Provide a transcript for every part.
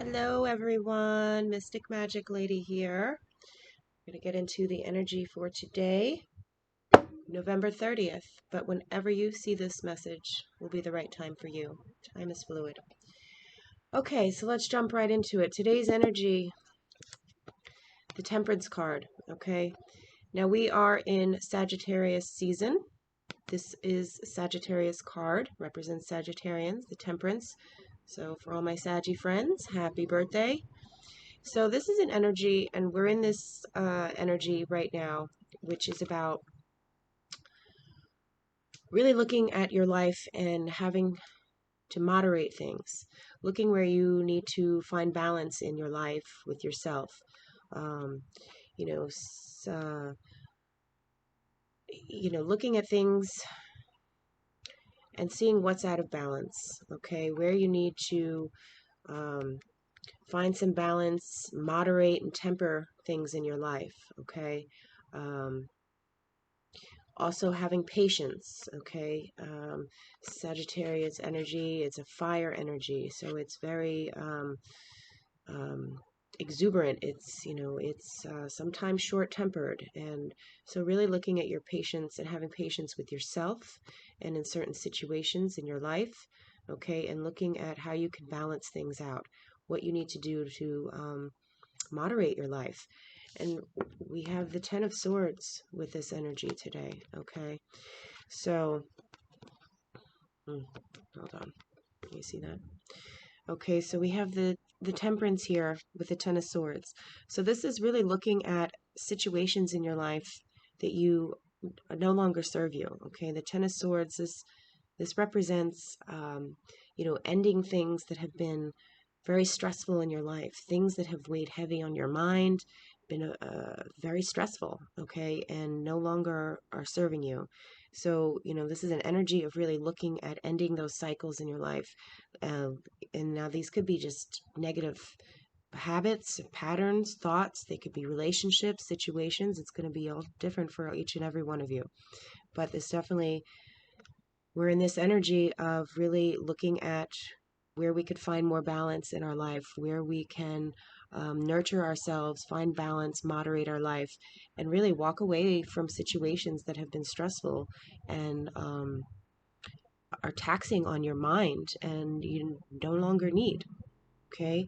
Hello everyone, Mystic Magic Lady here. I'm going to get into the energy for today, November 30th, but whenever you see this message will be the right time for you. Time is fluid. Okay, so let's jump right into it. Today's energy, the Temperance card, okay? Now we are in Sagittarius season. This is Sagittarius card, represents Sagittarians, the Temperance. So for all my Saggy friends, happy birthday. So this is an energy, and we're in this energy right now, which is about really looking at your life and having to moderate things, looking where you need to find balance in your life with yourself. Um, you know, looking at things and seeing what's out of balance. Okay, where you need to um, find some balance, moderate and temper things in your life. Okay. Um, Also having patience, okay? Sagittarius energy, it's a fire energy, so it's very um, exuberant. It's sometimes short-tempered. And so really looking at your patience and having patience with yourself and in certain situations in your life, okay? And looking at how you can balance things out, what you need to do to moderate your life. And we have the Ten of Swords with this energy today, okay? So, hold on. Can you see that? Okay, so we have the Temperance here with the Ten of Swords. So this is really looking at situations in your life that you no longer serve you, okay? The Ten of Swords, this represents, ending things that have been very stressful in your life, things that have weighed heavy on your mind, been very stressful, okay, and no longer are serving you. So, this is an energy of really looking at ending those cycles in your life. Uh, and now these could be just negative habits, patterns, thoughts. They could be relationships, situations. It's going to be all different for each and every one of you. But this definitely, we're in this energy of really looking at where we could find more balance in our life, where we can nurture ourselves, find balance, moderate our life, and really walk away from situations that have been stressful and are taxing on your mind and you no longer need. Okay?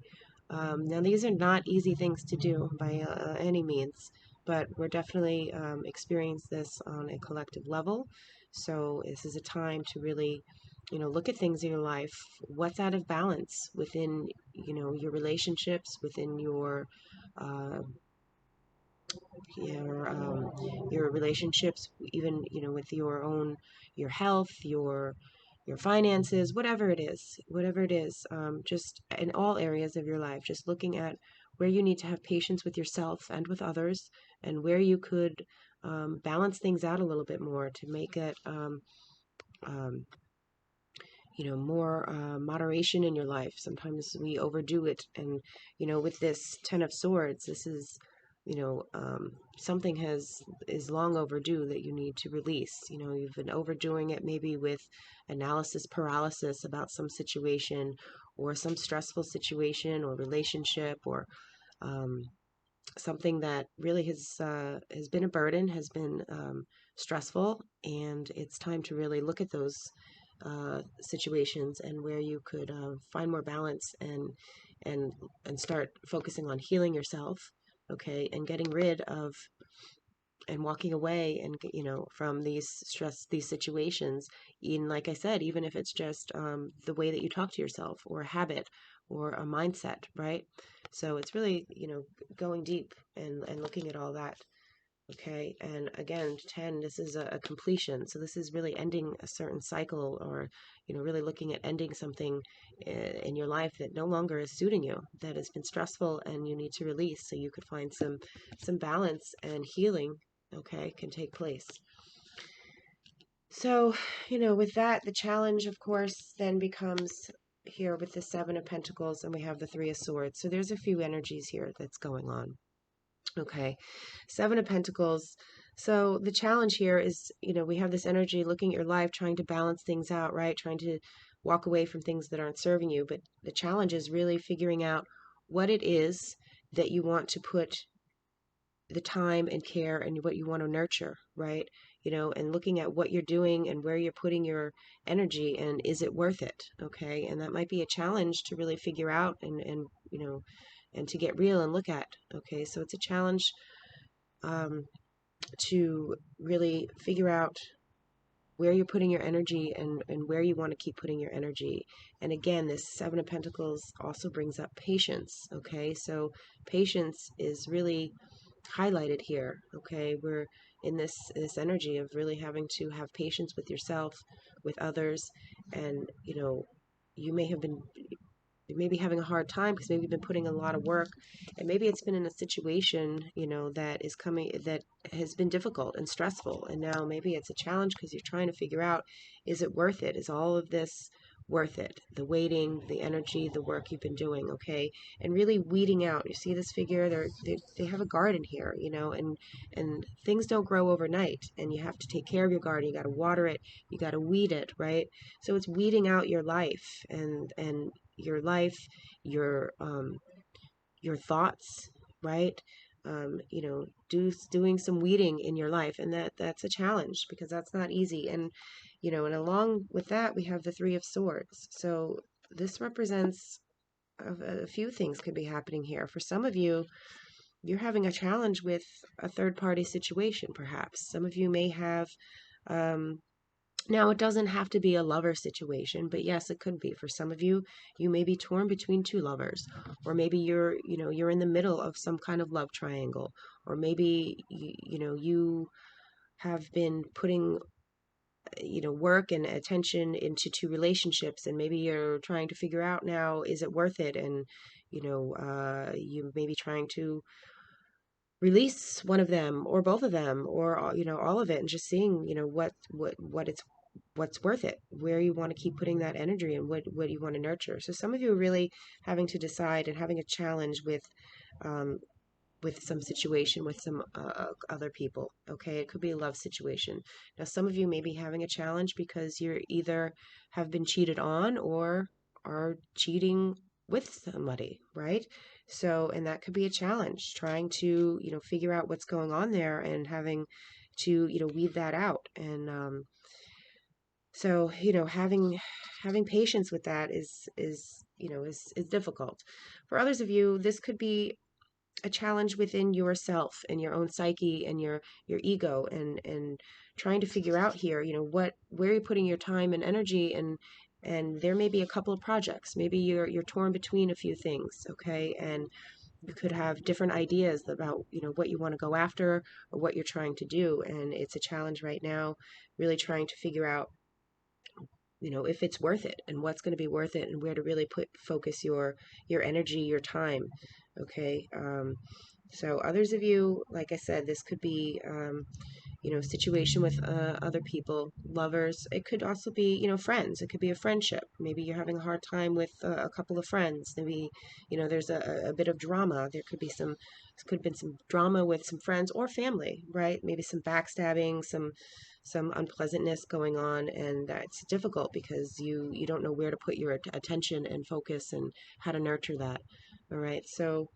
Now, these are not easy things to do by any means, but we're definitely experience this on a collective level. So this is a time to really, look at things in your life. What's out of balance within, your relationships, within uh, your relationships, even with your health, your finances, whatever it is, just in all areas of your life, just looking at where you need to have patience with yourself and with others, and where you could balance things out a little bit more to make it um, more moderation in your life. Sometimes we overdo it, and with this Ten of Swords, this is something is long overdue that you need to release. You've been overdoing it, maybe with analysis paralysis about some situation or some stressful situation or relationship, or um, something that really has been a burden, has been stressful, and it's time to really look at those situations and where you could find more balance and and start focusing on healing yourself, okay, and getting rid of and walking away and from these situations. And like I said, even if it's just the way that you talk to yourself or a habit or a mindset, right? So it's really going deep and looking at all that. Okay, and again, 10, this is a completion. So this is really ending a certain cycle, or really looking at ending something in your life that no longer is suiting you, that has been stressful and you need to release so you could find some balance and healing, okay, can take place. So, with that, the challenge, of course, then becomes here with the Seven of Pentacles, and we have the Three of Swords. So there's a few energies here that's going on. Okay, Seven of Pentacles. So the challenge here is, we have this energy looking at your life, trying to balance things out, right? Trying to walk away from things that aren't serving you. But the challenge is really figuring out what it is that you want to put the time and care and what you want to nurture, right? And looking at what you're doing and where you're putting your energy, and is it worth it? Okay. And that might be a challenge to really figure out, and to get real and look at. Okay. So it's a challenge, um, to really figure out where you're putting your energy, and where you want to keep putting your energy. And again, this Seven of Pentacles also brings up patience. Okay. So patience is really highlighted here. Okay, we're in this energy of really having to have patience with yourself, with others. And you may have been you may be having a hard time because maybe you've been putting a lot of work, and maybe it's been in a situation that has been difficult and stressful, and now maybe it's a challenge because you're trying to figure out, is it worth it? Is all of this worth it? The waiting, the energy, the work you've been doing. Okay. And really weeding out. You see this figure, they have a garden here, and things don't grow overnight, and you have to take care of your garden. You got to water it, you got to weed it, right? So it's weeding out your life, and your life, your thoughts, right? Doing some weeding in your life, and that's a challenge because that's not easy. And along with that, we have the Three of Swords. So this represents a few things could be happening here. For some of you, you're having a challenge with a third party situation, perhaps. Some of you may have, now, it doesn't have to be a lover situation, but yes, it could be. For some of you, you may be torn between two lovers, or maybe you're in the middle of some kind of love triangle, or maybe you have been putting work and attention into two relationships, and maybe you're trying to figure out now, is it worth it? And you may be trying to release one of them or both of them, or all of it, and just seeing what's worth it, where you want to keep putting that energy, and what you want to nurture. So some of you are really having to decide and having a challenge um, with some situation with some other people. Okay, it could be a love situation. Now, some of you may be having a challenge because you're either have been cheated on or are cheating with somebody, right? So, and that could be a challenge, trying to figure out what's going on there, and having to weed that out. And so having patience with that is difficult. For others of you, this could be a challenge within yourself and your own psyche and your ego, and trying to figure out here, where you're putting your time and energy. And there may be a couple of projects. Maybe you're torn between a few things. Okay. And you could have different ideas about what you want to go after, or what you're trying to do. And it's a challenge right now, really trying to figure out if it's worth it, and what's going to be worth it, and where to really focus your energy, your time. Okay. So others of you, like I said, this could be situation with other people, lovers. It could also be friends. It could be a friendship. Maybe you're having a hard time with a couple of friends. Maybe there's a bit of drama. Could have been some drama with some friends or family, right? Maybe some backstabbing, some unpleasantness going on, and that's difficult because you don't know where to put your attention and focus, and how to nurture that. All right. So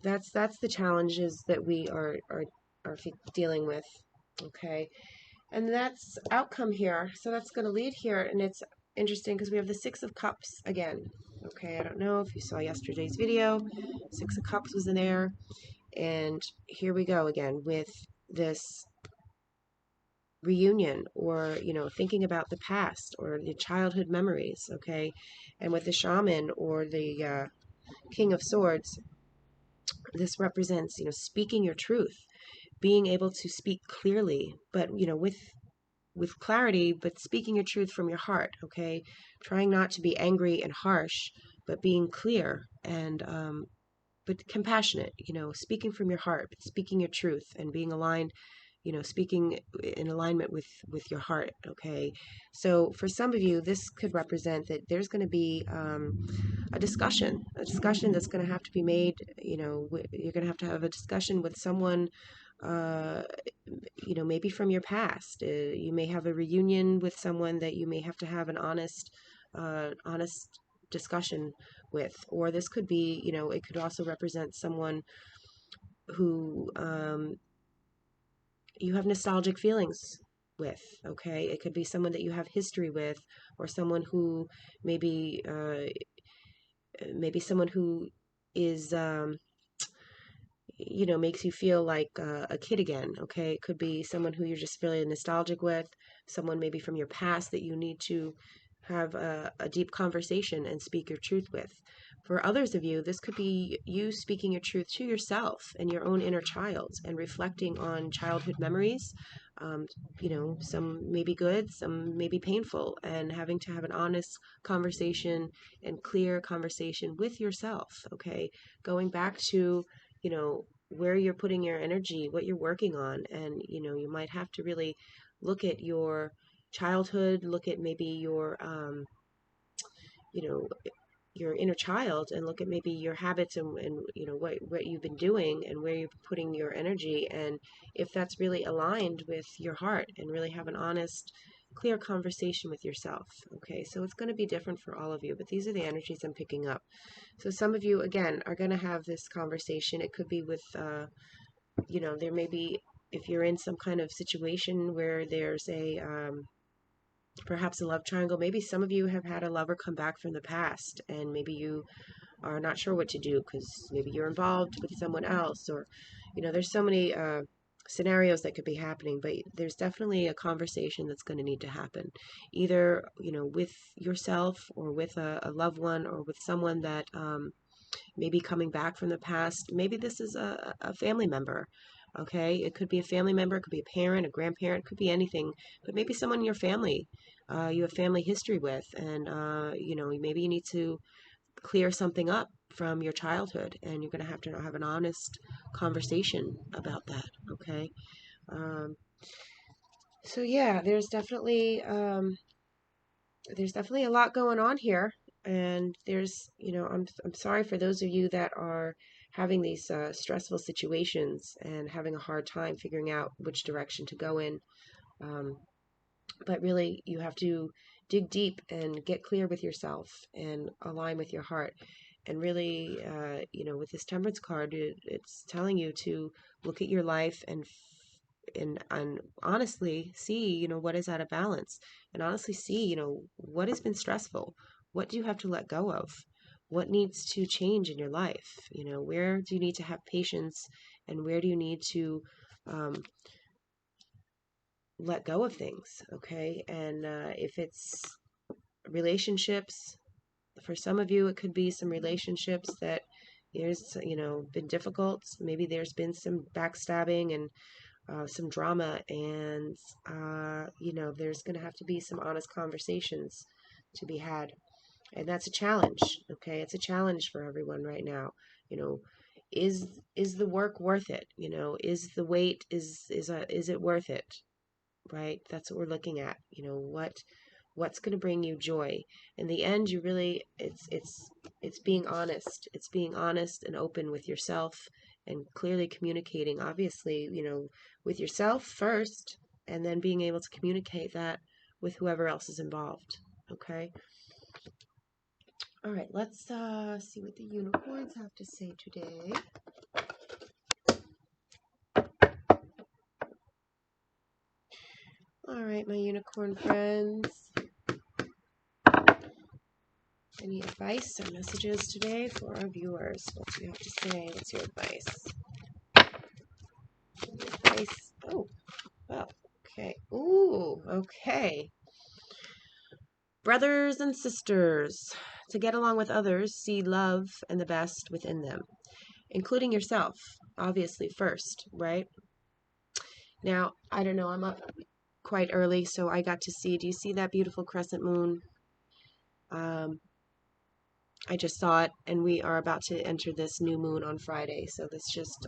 that's the challenges that we are dealing with. Okay. And that's outcome here. So that's going to lead here. And it's interesting because we have the Six of Cups again. Okay. I don't know if you saw yesterday's video. Six of Cups was in there. And here we go again with this reunion, or thinking about the past or the childhood memories. Okay. And with the Shaman, or the King of Swords, this represents speaking your truth, being able to speak clearly, but with clarity, but speaking your truth from your heart. Okay. Trying not to be angry and harsh, but being clear, and but compassionate, speaking from your heart, but speaking your truth, and being aligned, speaking in alignment with your heart. Okay. So for some of you, this could represent that there's going to be a discussion that's going to have to be made. You're going to have a discussion with someone, uh, maybe from your past. You may have a reunion with someone that you may have to have an honest discussion with. Or this could be, it could also represent someone who you have nostalgic feelings with. Okay, it could be someone that you have history with, or someone who maybe someone who is makes you feel like a kid again. Okay, it could be someone who you're just really nostalgic with, someone maybe from your past that you need to have a deep conversation and speak your truth with. For others of you, this could be you speaking your truth to yourself and your own inner child and reflecting on childhood memories. Um, some may be good, some may be painful, and having to have an honest conversation and clear conversation with yourself. Okay, going back to where you're putting your energy, what you're working on. And, you might have to really look at your childhood, look at maybe you know, your inner child, and look at maybe your habits and what you've been doing and where you're putting your energy, and if that's really aligned with your heart, and really have an honest, clear conversation with yourself. Okay, so it's going to be different for all of you, but these are the energies I'm picking up. So some of you, again, are going to have this conversation. It could be with there may be, if you're in some kind of situation where there's perhaps a love triangle. Maybe some of you have had a lover come back from the past, and maybe you are not sure what to do because maybe you're involved with someone else, or there's so many scenarios that could be happening. But there's definitely a conversation that's going to need to happen, either with yourself, or with a loved one, or with someone that maybe coming back from the past. Maybe this is a family member. Okay, it could be a family member, it could be a parent, a grandparent, it could be anything, but maybe someone in your family you have family history with, and maybe you need to clear something up from your childhood, and you're going to have an honest conversation about that. Okay, um, so yeah, there's definitely a lot going on here, and I'm sorry for those of you that are having these stressful situations and having a hard time figuring out which direction to go in. Um, but really, you have to dig deep and get clear with yourself and align with your heart. And really, with this Temperance card, it's telling you to look at your life and honestly see, what is out of balance, and honestly see, what has been stressful, what do you have to let go of, what needs to change in your life, where do you need to have patience, and where do you need to um, let go of things. Okay, and if it's relationships, for some of you it could be some relationships that there's been difficult. Maybe there's been some backstabbing and some drama, and there's going to have to be some honest conversations to be had, and that's a challenge. Okay, it's a challenge for everyone right now. you know is the work worth it? Is the wait, is it worth it? Right, that's what we're looking at. What's going to bring you joy in the end? You really, it's being honest. It's being honest and open with yourself, and clearly communicating, obviously, with yourself first, and then being able to communicate that with whoever else is involved. Okay, all right, let's see what the unicorns have to say today. All right, my unicorn friends, any advice or messages today for our viewers? What do you have to say? What's your advice? Advice. Oh, well, okay. Ooh, okay. Brothers and sisters, to get along with others, see love and the best within them, including yourself, obviously, first, right? Now, I don't know, I'm up quite early, so I got to see, do you see that beautiful crescent moon? I just saw it, and we are about to enter this new moon on Friday. So this just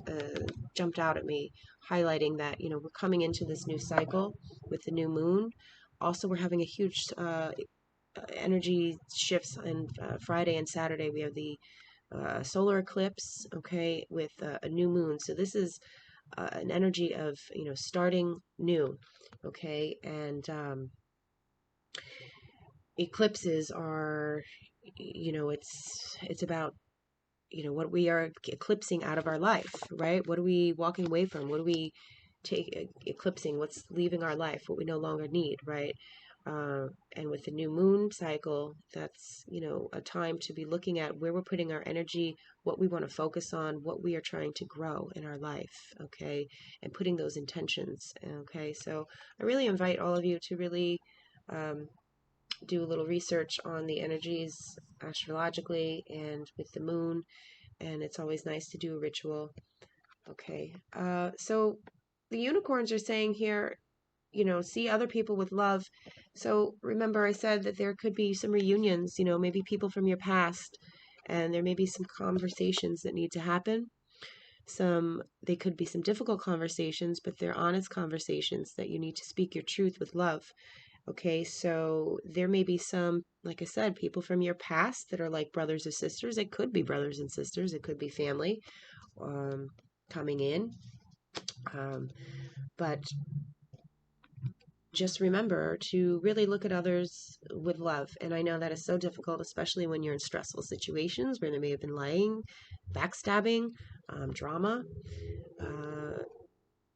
jumped out at me, highlighting that, we're coming into this new cycle with the new moon. Also, we're having a huge energy shifts on Friday and Saturday. We have the solar eclipse, okay, with a new moon. So this is an energy of, starting new, okay, and eclipses are it's about, what we are eclipsing out of our life, right? What are we walking away from? What are we eclipsing? What's leaving our life? What we no longer need, right? And with the new moon cycle, that's, a time to be looking at where we're putting our energy, what we want to focus on, what we are trying to grow in our life, okay? And putting those intentions, okay? So I really invite all of you to really um, do a little research on the energies astrologically and with the moon, and it's always nice to do a ritual. Okay. So the unicorns are saying here, see other people with love. So remember, I said that there could be some reunions, maybe people from your past, and there may be some conversations that need to happen. They could be some difficult conversations, but they're honest conversations that you need to speak your truth with love. Okay, so there may be some, like I said, people from your past that are like brothers or sisters. It could be brothers and sisters, it could be family um, coming in. But just remember to really look at others with love. And I know that is so difficult, especially when you're in stressful situations where there may have been lying, backstabbing, drama.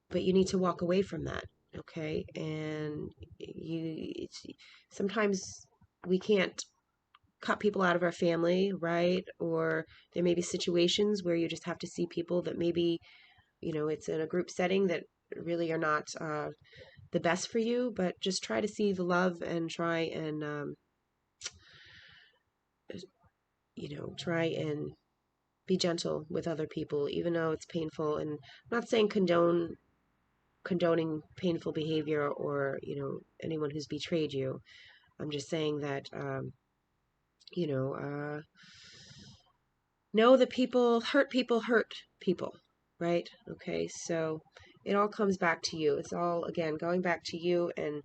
But you need to walk away from that, okay? And sometimes we can't cut people out of our family, right? Or there may be situations where you just have to see people that maybe, it's in a group setting that really are not the best for you, but just try to see the love and try and be gentle with other people, even though it's painful. And I'm not saying condoning painful behavior or, anyone who's betrayed you. I'm just saying that, you know, uh, know that people hurt people, right? Okay, so it all comes back to you. It's all, again, going back to you and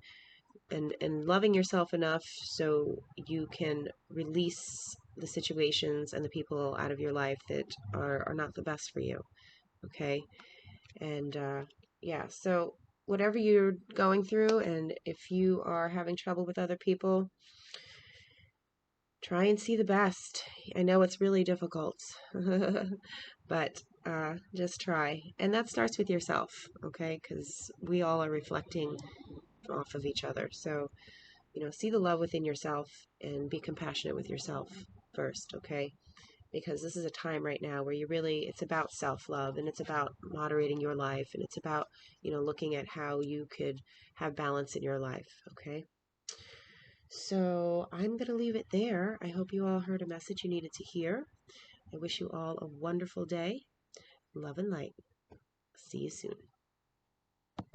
loving yourself enough so you can release the situations and the people out of your life that are not the best for you. Okay. And yeah, so whatever you're going through, and if you are having trouble with other people, try and see the best. I know it's really difficult, but just try. And that starts with yourself, okay? Because we all are reflecting off of each other. So, see the love within yourself and be compassionate with yourself first, okay? Because this is a time right now where it's about self-love, and it's about moderating your life, and it's about, looking at how you could have balance in your life, okay? So I'm going to leave it there. I hope you all heard a message you needed to hear. I wish you all a wonderful day. Love and light. See you soon.